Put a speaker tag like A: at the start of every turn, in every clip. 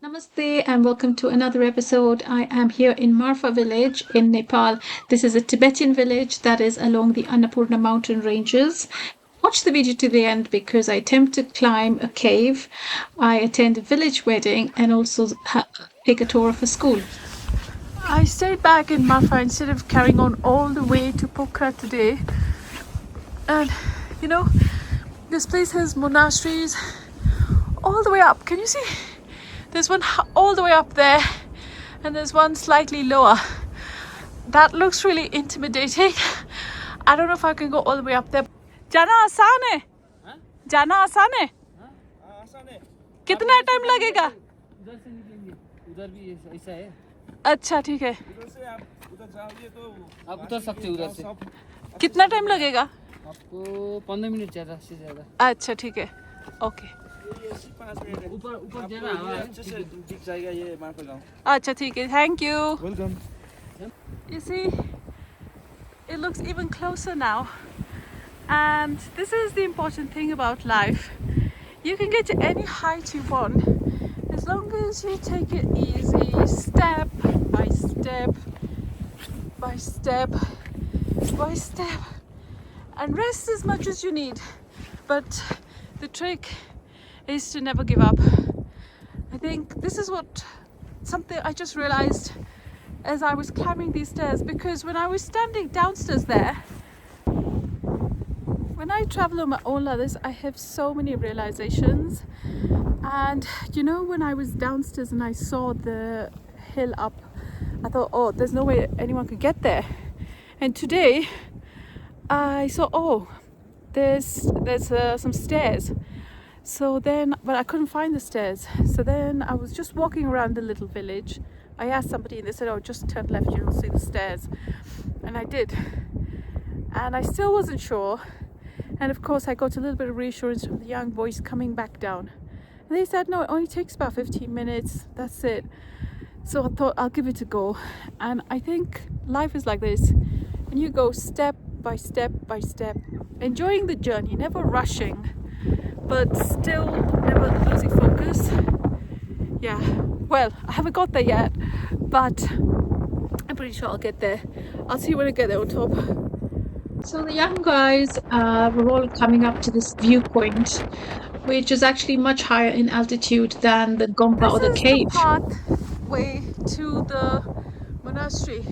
A: Namaste and welcome to another episode. I am here in Marpha village in Nepal. This is a Tibetan village that is along the Annapurna mountain ranges. Watch the video to the end because I attempt to climb a cave. I attend a village wedding and also take a tour of a school. I stayed back in Marpha instead of carrying on all the way to Pokhara today. And you know, this place has monasteries all the way up. Can you see? There's one all the way up there and there's one slightly lower. That looks really intimidating. I don't know if I can go all the way up there. जाना आसान है? जाना आसान है? कितना time लगेगा?
B: उधर से निकलेंगे, उधर भी ऐसा है।
A: अच्छा ठीक है।
B: उधर से आप उधर जाओगे तो आप उतर सकते हो उधर से।
A: कितना टाइम लगेगा?
B: आपको 15 मिनट ज़्यादा से ज़्यादा।
A: अच्छा ठीक है, ओके।
B: ऊपर ऊपर ज़्यादा हवा है। दिख जाएगा ये मार्फा गाँव।
A: अच्छा ठीक है, thank you.
B: Welcome.
A: You see, it looks even closer now. And this is the important thing about life. You can get to any height you want as long as you take it easy, step by step by step by step, and rest as much as you need. But the trick is to never give up. I think this is something I just realized as I was climbing these stairs, because when I was standing downstairs there, when I travel on my own like this, I have so many realizations. And you know, when I was downstairs and I saw the hill up, I thought, oh, there's no way anyone could get there. And today I saw, oh, there's some stairs. So then, but I couldn't find the stairs. So then I was just walking around the little village. I asked somebody and they said, oh, just turn left, you'll see the stairs. And I did. And I still wasn't sure. And of course I got a little bit of reassurance from the young boys coming back down. And they said, no, it only takes about 15 minutes, that's it. So I thought I'll give it a go. And I think life is like this. And you go step by step by step, enjoying the journey, never rushing, but still never losing focus. Yeah, well, I haven't got there yet, but I'm pretty sure I'll get there. I'll see you when I get there on top. So the young guys were all coming up to this viewpoint, which is actually much higher in altitude than the Gompa or the cave. This is the pathway to the monastery.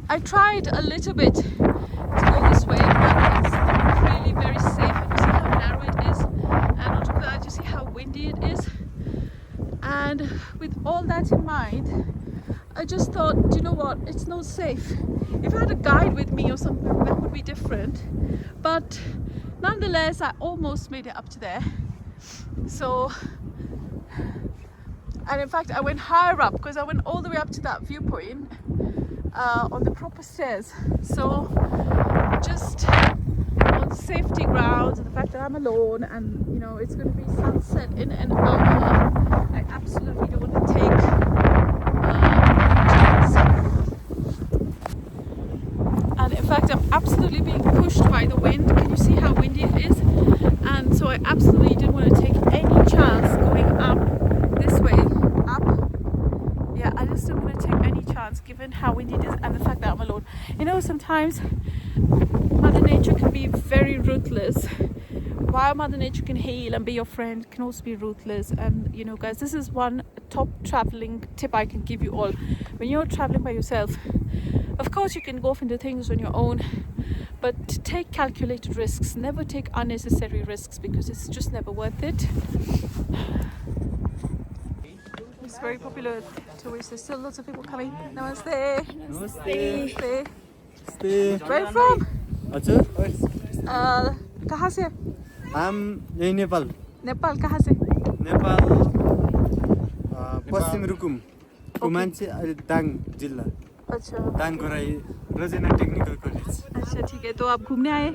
A: I tried a little bit to go this way, but it's not really very safe. And you see how narrow it is, and on top of that, you see how windy it is. And with all that in mind, I just thought, do you know what? It's not safe. If I had a guide with me or something, that would be different. But nonetheless, I almost made it up to there. So, and in fact, I went higher up because I went all the way up to that viewpoint on the proper stairs. So, just on safety grounds, and the fact that I'm alone, and you know, it's going to be sunset in an hour. I absolutely don't want to take and in fact I'm absolutely being pushed by the wind. Can you see how windy it is? And so I absolutely didn't want to take any chance going up this way, up. Yeah, I just didn't want to take any chance given how windy it is and the fact that I'm alone. You know, sometimes Mother Nature can be very ruthless. While Mother Nature can heal and be your friend, it can also be ruthless. And you know, guys, this is one top traveling tip I can give you all. When you're traveling by yourself, of course you can go off into things on your own, but take calculated risks. Never take unnecessary risks because it's just never worth it. It's very popular with tourists. There's still lots of people coming. Namaste.
B: Namaste.
A: Namaste.
B: Namaste.
A: Where are you from?
B: अच्छा
A: कहाँ से?
B: हम यही नेपाल
A: नेपाल कहाँ से?
B: नेपाल पश्चिम रुकुम कुमान्छे दाङ जिल्ला
A: अच्छा
B: दाङ गराई रजना टेक्निकल कलेज
A: अच्छा ठीक है, तो आप घूमने आए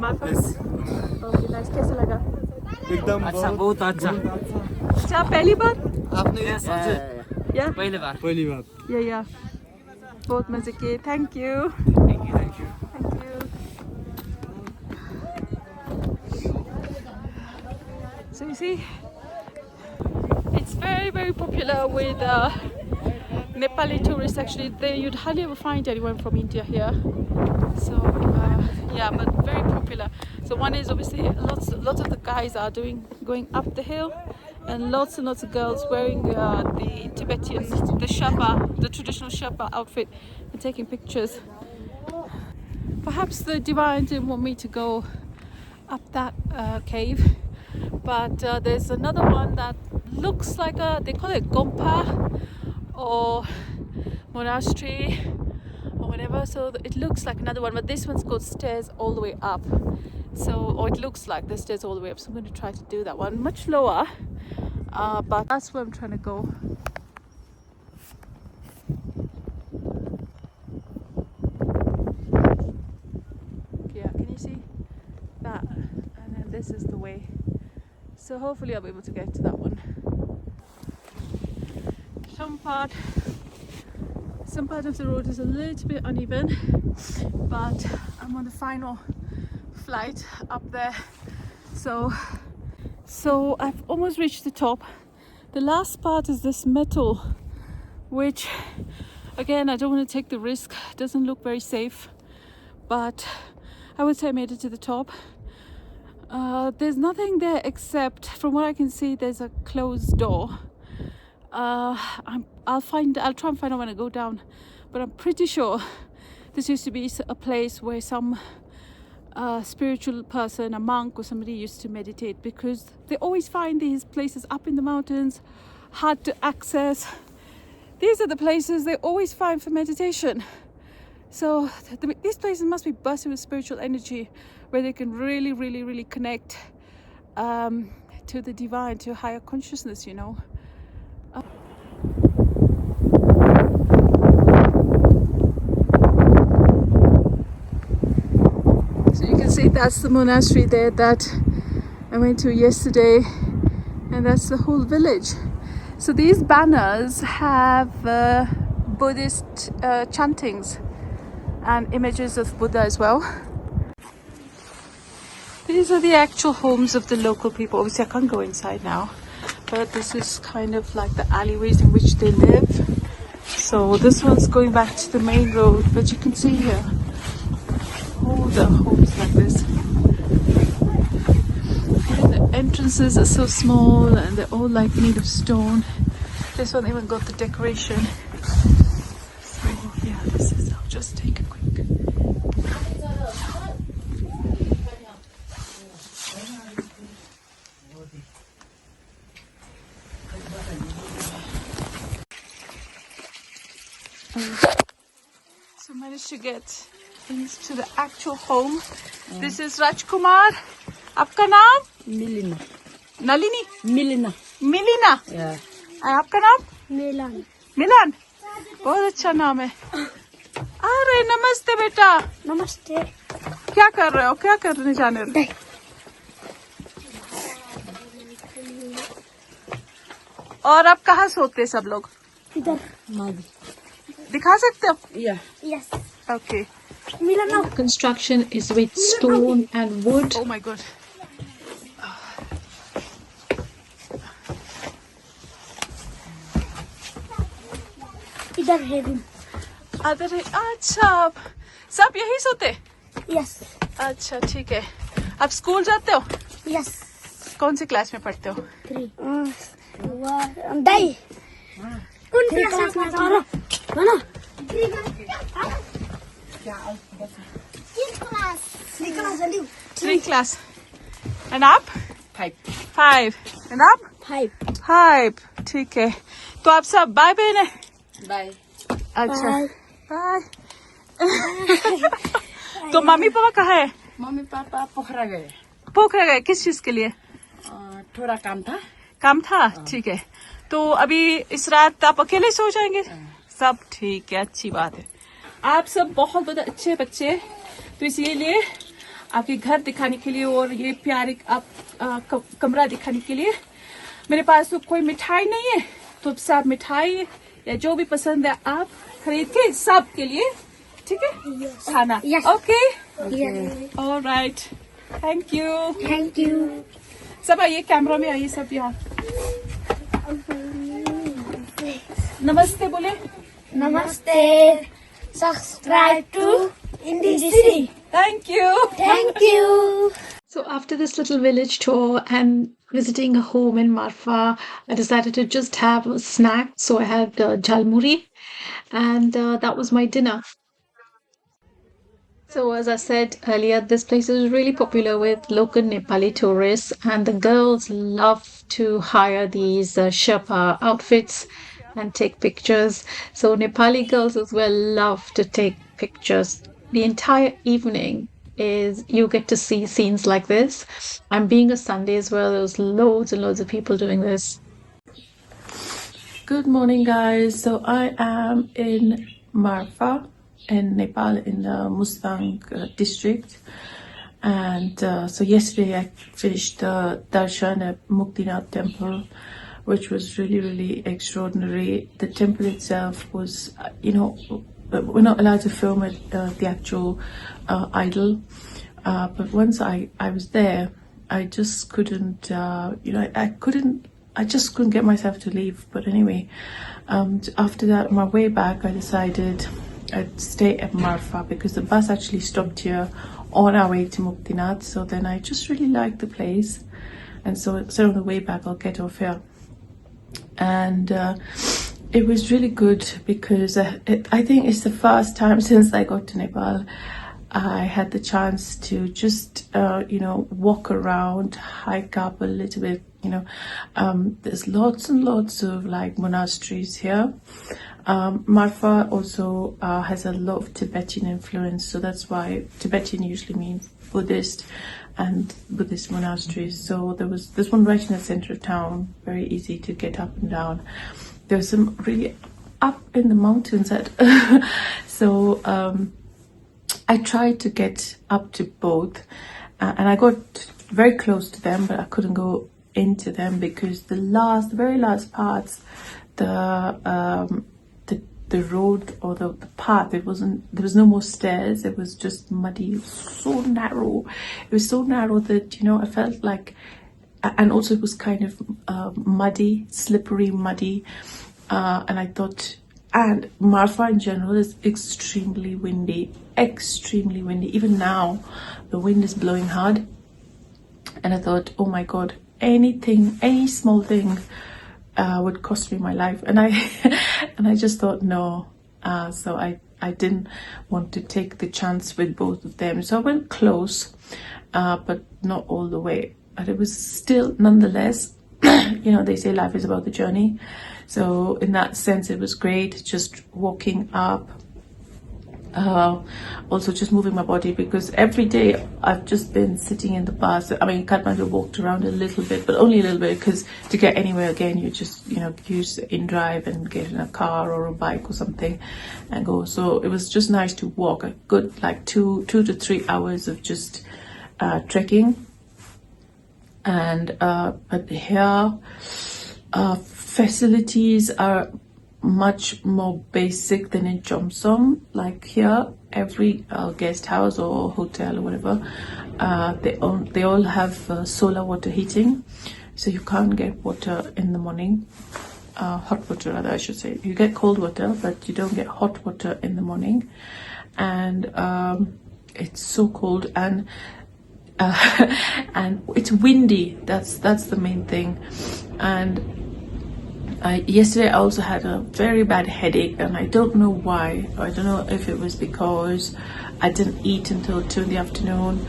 A: मार्फा?
B: यस
A: ओके नाइस, कैसे लगा?
B: एकदम अच्छा बहुत अच्छा
A: अच्छा पहली बार?
B: आपने
A: या
B: पहली बार
A: या बहुत मजे किए. Thank you.
B: Thank you
A: So you see, it's very, very popular popular with Nepali tourists. Actually, you'd hardly ever find anyone from India here. So yeah, but very popular. So one is obviously lots of the guys are going up the hill, and lots of girls wearing the Tibetan, the Sherpa, the traditional Sherpa outfit, and taking pictures. Perhaps the divine didn't want me to go up that cave, but there's another one that looks like they call it Gompa or monastery or whatever, so it looks like another one, but this one's got stairs all the way up. So, or it looks like the stairs all the way up, so I'm going to try to do that one, much lower, but that's where I'm trying to go. Yeah, can you see that? And then this is the way, so hopefully I'll be able to get to that one. Some part of the road is a little bit uneven, but I'm on the final flight up there, so I've almost reached the top. The last part is this metal, which again I don't want to take the risk, it doesn't look very safe, but I would say I made it to the top. There's nothing there except, from what I can see, there's a closed door. I'll try and find out when I go down, but I'm pretty sure this used to be a place where some spiritual person, a monk or somebody, used to meditate, because they always find these places up in the mountains, hard to access. These are the places they always find for meditation. So these places must be bursting with spiritual energy, where they can really connect to the divine, to higher consciousness, you know. So you can see that's the monastery there that I went to yesterday, and that's the whole village. So these banners have Buddhist chantings and images of Buddha as well. These are the actual homes of the local people. Obviously I can't go inside now, but this is kind of like the alleyways in which they live. So this one's going back to the main road, but you can see here all the homes like this. And the entrances are so small, and they're all like made of stone. This one even got the decoration. So yeah, this is, I'll just take a quick. So managed to get into the actual home. This is Rajkumar. आपका नाम?
C: मिलिना.
A: Nalini?
C: मिलिना.
A: मिलिना?
C: Yeah.
A: और आपका नाम?
C: मिलन.
A: मिलन? बहुत अच्छा नाम है. अरे नमस्ते बेटा.
C: नमस्ते.
A: क्या कर रहे हो? क्या करने जाने रहे? और अब कहाँ सोते सब लोग?
C: इधर.
A: दिखा सकते हो?
C: Yeah. Yes.
A: Okay.
C: Milan.
D: Construction is with stone and wood.
A: Oh my god.
C: इधर है रूम.
A: अदर है. अच्छा, सब यही सोते?
C: Yes.
A: अच्छा ठीक है. आप स्कूल जाते हो?
C: Yes.
A: कौन सी क्लास में पढ़ते हो?
C: 3. दाई. कौन क्लास में पढ़ रहा? ना.
A: 3 class. And up?
C: 5.
A: 5. And up?
C: 5.
A: 5. ठीक है. तो आप सब बाय बहन है?
C: Bye.
A: अच्छा. बाय. तो मम्मी पापा कहाँ है?
C: मम्मी पापा पोखरा गए.
A: पोखरा गए. किस चीज के लिए?
C: थोड़ा काम था.
A: काम था. ठीक है. तो अभी इस रात आप अकेले सो जाएंगे? सब ठीक है. अच्छी बात है. आप सब बहुत अच्छे बच्चे, तो इसीलिए आपके घर दिखाने के लिए और ये प्यारे कमरा दिखाने के लिए मेरे पास तो कोई मिठाई नहीं है, तो सब मिठाई या जो भी पसंद है आप खरीद के सब के लिए, ठीक है? खाना. Okay. Alright. Thank you.
C: Thank you.
A: सब आइए कैमरा में आइए सब यहाँ. Namaste bole.
C: Namaste. Subscribe to Indie City.
A: Thank you.
C: Thank you.
D: So after this little village tour and visiting a home in Marpha, I decided to just have a snack. So I had jalmuri, and that was my dinner. So as I said earlier, this place is really popular with local Nepali tourists, and the girls love to hire these Sherpa outfits and take pictures. So Nepali girls as well love to take pictures. The entire evening is you get to see scenes like this. And being a Sunday as well, there was loads and loads of people doing this.
A: Good morning, guys. So I am in Marpha in Nepal, in the Mustang district. And so yesterday I finished the darshan at Muktinath temple, which was really extraordinary. The temple itself was, we're not allowed to film it, the actual idol. But once I was there, I just couldn't, I just couldn't get myself to leave. But anyway, after that, on my way back, I decided I'd stay at Marpha because the bus actually stopped here on our way to Muktinath. So then I just really liked the place. And so on the way back, I'll get off here. And it was really good because I think it's the first time since I got to Nepal I had the chance to just, walk around, hike up a little bit. There's lots and lots of like monasteries here. Marpha also has a lot of Tibetan influence, so that's why Tibetan usually means Buddhist and Buddhist monasteries. So there's one right in the center of town, very easy to get up and down. There's some really up in the mountains so I tried to get up to both and I got very close to them, but I couldn't go into them because the very last parts, the road or the path, there was no more stairs. It was just muddy. It was so narrow. It was so narrow that I felt like, and also it was kind of muddy, slippery, muddy. And I thought, and Marpha in general is extremely windy. Even now, the wind is blowing hard. And I thought, oh my God, any small thing would cost me my life. And I just thought no. So I didn't want to take the chance with both of them. So I went close, but not all the way. But it was still, nonetheless, they say life is about the journey. So in that sense, it was great just walking up. Also just moving my body because every day I've just been sitting in the bus. I mean, Kathmandu walked around a little bit, but only a little bit because to get anywhere again, you just, use InDrive and get in a car or a bike or something and go. So it was just nice to walk a good like 2 to 3 hours of just trekking. And but here, facilities are much more basic than in Chomsom. Like here, every guest house or hotel or whatever, they all have solar water heating, so you can't get water in the morning. Hot water, rather, I should say. You get cold water, but you don't get hot water in the morning. And it's so cold and it's windy. That's the main thing. And yesterday I also had a very bad headache, and I don't know why. I don't know if it was because I didn't eat until 2 in the afternoon.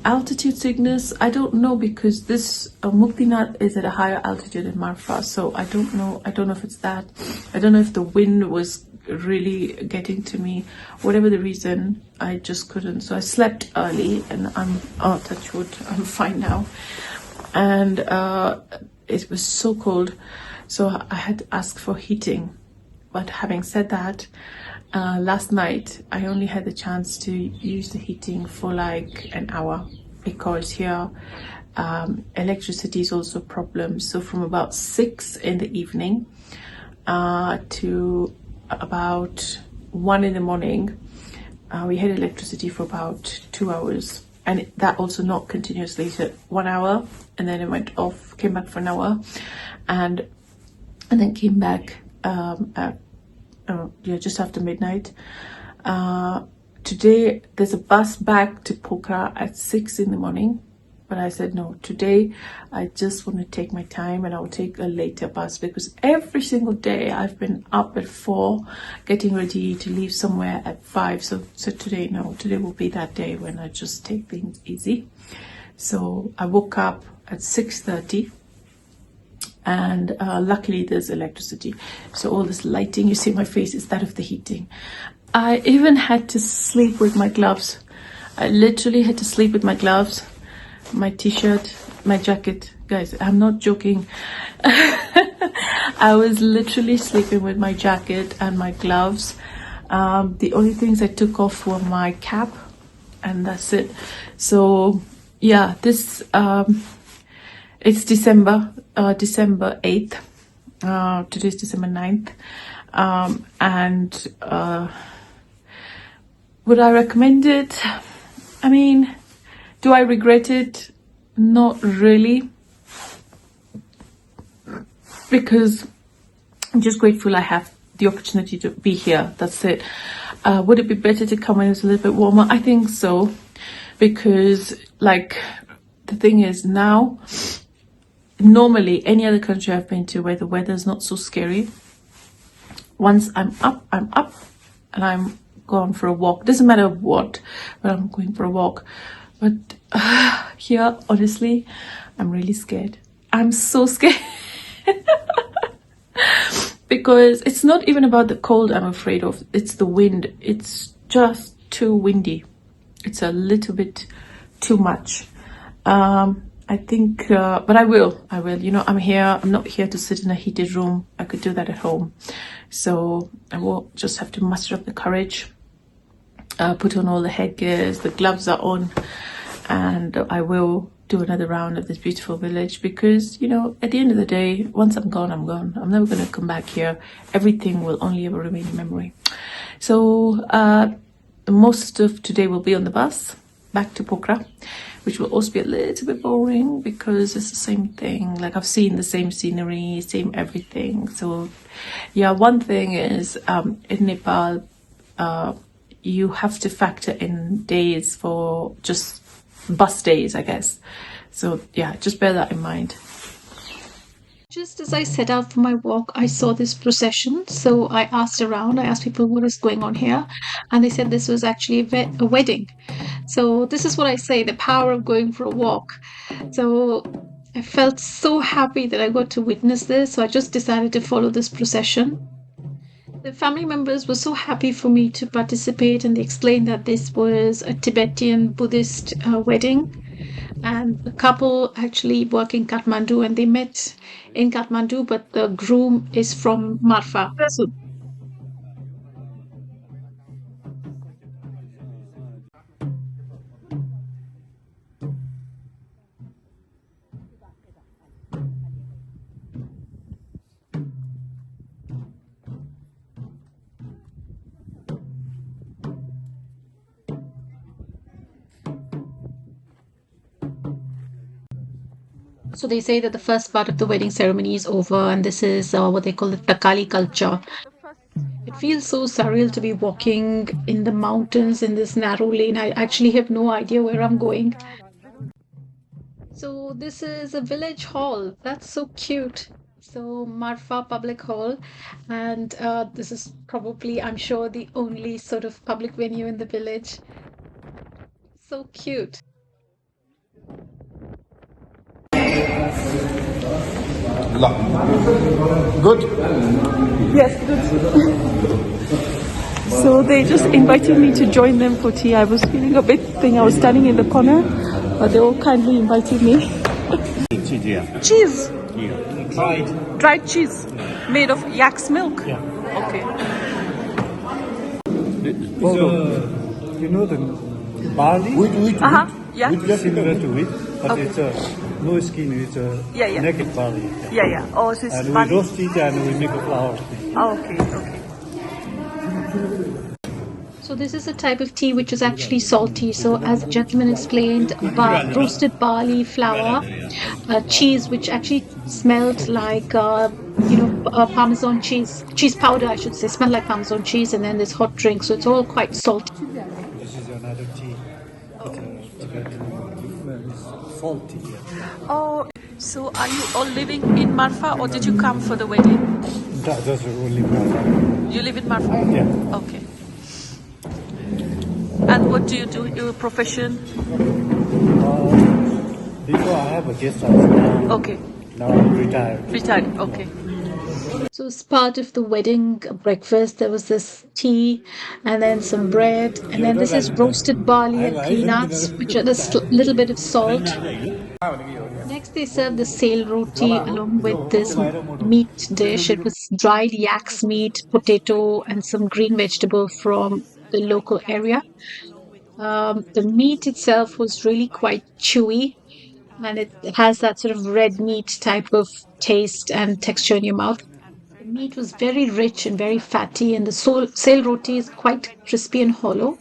A: Altitude sickness, I don't know, because this Muktinath is at a higher altitude in Marpha, so I don't know if it's that. I don't know if the wind was really getting to me. Whatever the reason, I just couldn't. So I slept early, and touch wood, I'm fine now. And it was so cold, so I had to ask for heating. But having said that, last night I only had the chance to use the heating for like an hour, because here electricity is also a problem. So from about 6 in the evening to about 1 in the morning, we had electricity for about 2 hours. And that also not continuously, so 1 hour, and then it went off, came back for an hour. And and then came back at just after midnight. Today there's a bus back to Pokhara at 6 in the morning, but I said no, today I just want to take my time and I'll take a later bus, because every single day I've been up at 4 getting ready to leave somewhere at 5. So today, no, today will be that day when I just take things easy. So I woke up at 6:30, and luckily there's electricity, so all this lighting you see my face is that of the heating. I even had to sleep with my gloves. I literally had to sleep with my gloves, my t-shirt, my jacket. Guys, I'm not joking. I was literally sleeping with my jacket and my gloves. The only things I took off were my cap, and that's it. So yeah, this it's December 8th. Today's December 9th. And would I recommend it? I mean, do I regret it? Not really, because I'm just grateful I have the opportunity to be here. That's it. Would it be better to come when it's a little bit warmer? I think so, because like the thing is now, normally any other country I've been to where the weather is not so scary, once I'm up and I'm gone for a walk. Doesn't matter what, but I'm going for a walk. But here, honestly, I'm really scared. I'm so scared. Because it's not even about the cold I'm afraid of. It's the wind. It's just too windy. It's a little bit too much. I think, but I will, you know, I'm not here to sit in a heated room. I could do that at home. So I will just have to muster up the courage, put on all the headgears, the gloves are on, and I will do another round of this beautiful village, because, you know, at the end of the day, once I'm gone, I'm gone. I'm never going to come back here. Everything will only ever remain in memory. So most of today will be on the bus back to Pokhara, which will also be a little bit boring because it's the same thing. Like, I've seen the same scenery, same everything. So yeah, one thing is in Nepal, you have to factor in days for just bus days, I guess. So yeah, just bear that in mind.
D: Just as I set out for my walk, I saw this procession. So I asked around, I asked people what is going on here, and they said this was actually a wedding. So this is what I say, the power of going for a walk. So I felt so happy that I got to witness this. So I just decided to follow this procession. The family members were so happy for me to participate, and they explained that this was a Tibetan Buddhist wedding. And the couple actually work in Kathmandu, and they met in Kathmandu, but the groom is from Marpha. So they say that the first part of the wedding ceremony is over, and this is what they call the Takali culture. It feels so surreal to be walking in the mountains in this narrow lane. I actually have no idea where I'm going. So this is a village hall. That's so cute. So Marpha Public Hall, and this is probably, I'm sure, the only sort of public venue in the village. So cute.
E: Good?
A: Yes, good. So they just invited me to join them for tea. I was feeling a bit thing. I was standing in the corner, but they all kindly invited me. Cheese?
E: Yeah.
A: Dried cheese? Made of yak's milk?
E: Yeah.
A: Okay.
E: You know the barley? Wheat.
A: Yeah.
E: Similar to wheat, but
A: Okay.
E: it's no skin, it's
A: Yeah.
E: naked barley.
A: Yeah. Oh, this is
E: And we
A: funny.
E: roast it and we make a flour.
A: Oh, okay.
D: So this is a type of tea which is actually salty. So as the gentleman explained, roasted barley flour, cheese which actually smelled like Parmesan cheese powder, I should say, smelled like Parmesan cheese, and then this hot drink. So it's all quite salty.
E: This is another tea. Tibetan salty.
A: Oh, so are you all living in Marpha or did you come for the wedding?
E: That's only Marpha.
A: You live in Marpha?
E: Yeah.
A: Okay. And what do you do? Your profession?
E: Before I have a guest house now.
A: Okay.
E: Now I'm retired.
A: Retired. Okay.
D: So as part of the wedding breakfast, there was this tea and then some bread, and then this is roasted barley and peanuts, which are a little bit of salt. Next, they served the sail roti along with this meat dish. It was dried yak's meat, potato, and some green vegetable from the local area. The meat itself was really quite chewy, and it has that sort of red meat type of taste and texture in your mouth. The meat was very rich and very fatty, and the sail roti is quite crispy and hollow.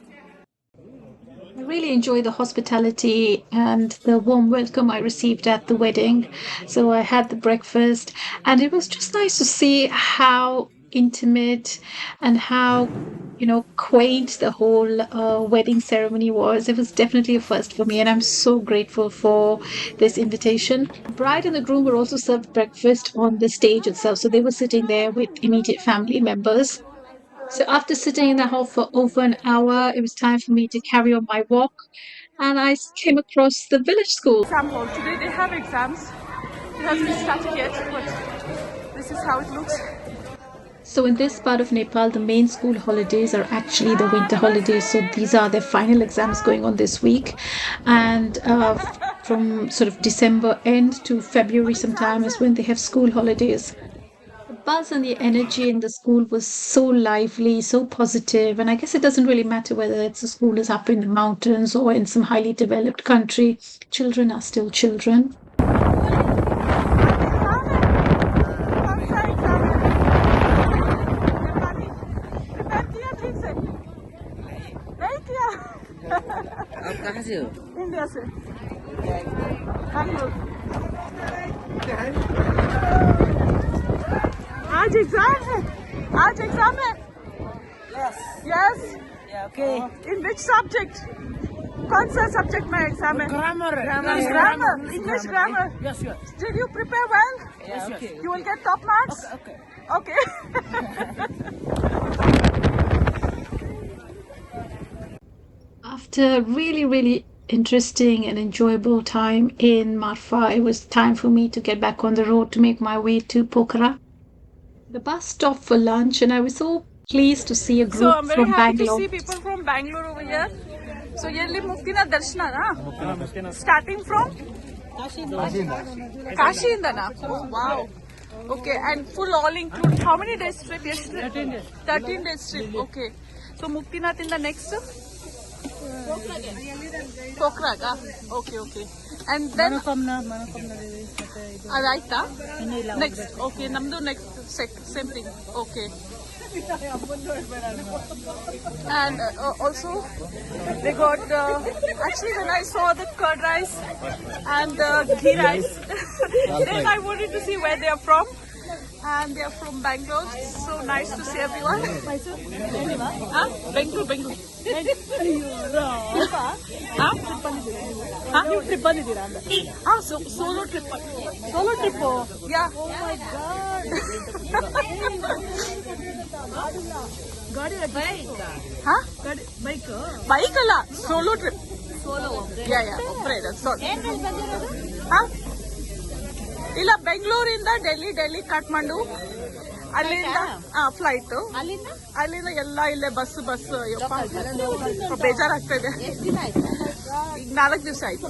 D: I really enjoy the hospitality and the warm welcome I received at the wedding. So I had the breakfast, and it was just nice to see how intimate and how quaint the whole wedding ceremony was. It was definitely a first for me, and I'm so grateful for this invitation. The bride and the groom were also served breakfast on the stage itself, so they were sitting there with immediate family members. So after sitting in the hall for over an hour, it was time for me to carry on my walk, and I came across the village school.
A: Exam hall. Today they have exams. It hasn't started yet, but this is how it looks.
D: So in this part of Nepal, the main school holidays are actually the winter holidays. So these are their final exams going on this week. And from sort of December end to February sometime is when they have school holidays. The buzz and the energy in the school was so lively, so positive. And I guess it doesn't really matter whether it's a school is up in the mountains or in some highly developed country. Children are still children.
B: आप कहाँ से हो?
A: India से बैंगलोर। आज exam है। आज exam है।
B: Yes.
A: Yes.
B: Yeah, okay.
A: In which subject? कौन सा सब्जेक्ट में एग्जाम है?
B: Grammar.
A: Grammar. English grammar.
B: Yes, yes.
A: Did you prepare well?
B: Yeah, okay.
A: You will get top marks.
B: Okay.
A: Okay.
D: After really, really interesting and enjoyable time in Marpha, it was time for me to get back on the road to make my way to Pokhara. The bus stopped for lunch, and I was so pleased to see a group
A: So I'm very
D: from
A: happy
D: Bangalore.
A: to see people from Bangalore over here. So yearly Muktinath Darshana, na? Starting from? Kashindana. Oh, wow. Okay, and full all include. How many days trip yesterday? 13 days. 13 days trip. Okay. So Muktinath in the next? Pokrag. Okay, okay. And then Araita. Next. Okay, Namdu next same thing. Okay. And also they got actually when I saw the curd rice and the ghee rice then I wanted to see where they are from, and they are from Bangalore. So nice to see everyone. Bangalore. Solo trip. Yeah. Oh my god. Bike alla. Solo trip. Yeah. That's all. ಇಲ್ಲ ಬೆಂಗಳೂರಿಂದ ಡೆಲ್ಲಿ ಕಾಠ್ಮಂಡು ಅಲ್ಲಿಂದ flight ಅಲ್ಲಿಂದ ಎಲ್ಲ ಇಲ್ಲೇ bus ಬೇಜಾರಾಗ್ತಾ ಇದೆ. ಈಗ 4 ದಿವಸ ಆಯ್ತು.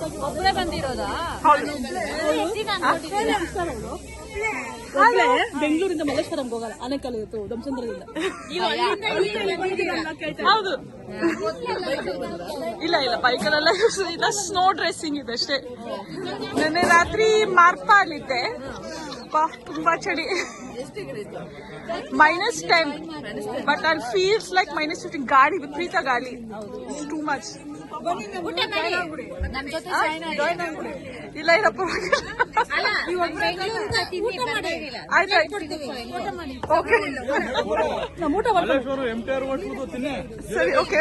A: ಬೆಂಗಳೂರಿಂದ ಮಲ್ಲೇಶ್ವರಂಗೆ ಹೋಗಲ್ಲ, ಆನೆಕಲ್ ಇತ್ತು ಧಮಸಂದ್ರದಿಂದ. ಹೌದು, ಇಲ್ಲ ಬೈಕಲ್ಲೆಲ್ಲ ಇಲ್ಲ, ಸ್ನೋ ಡ್ರೆಸ್ಸಿಂಗ್ ಇದೆ ಅಷ್ಟೇ. ನೆನ್ನೆ ರಾತ್ರಿ ಮಾರ್ಪಾ ಅಲ್ಲಿದ್ದೆ, ತುಂಬಾ ಚಳಿ. -10, but it feels like -15. Gadi, viprita gali. It's too much. ಇಲ್ಲ ಇರಪ್ಪ ಸರಿ ಓಕೆ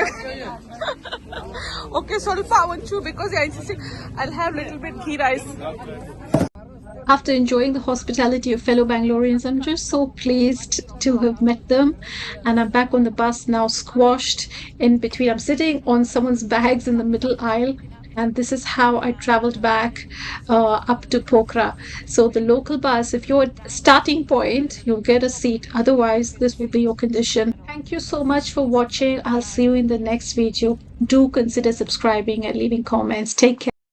A: ಓಕೆ ಸ್ವಲ್ಪ ಒಂಚೂರು because you're insisting I'll have little bit ghee rice.
D: After enjoying the hospitality of fellow Bangaloreans, I'm just so pleased to have met them. And I'm back on the bus now, squashed in between. I'm sitting on someone's bags in the middle aisle. And this is how I traveled back up to Pokhara. So the local bus, if you're at starting point, you'll get a seat. Otherwise, this will be your condition. Thank you so much for watching. I'll see you in the next video. Do consider subscribing and leaving comments. Take care.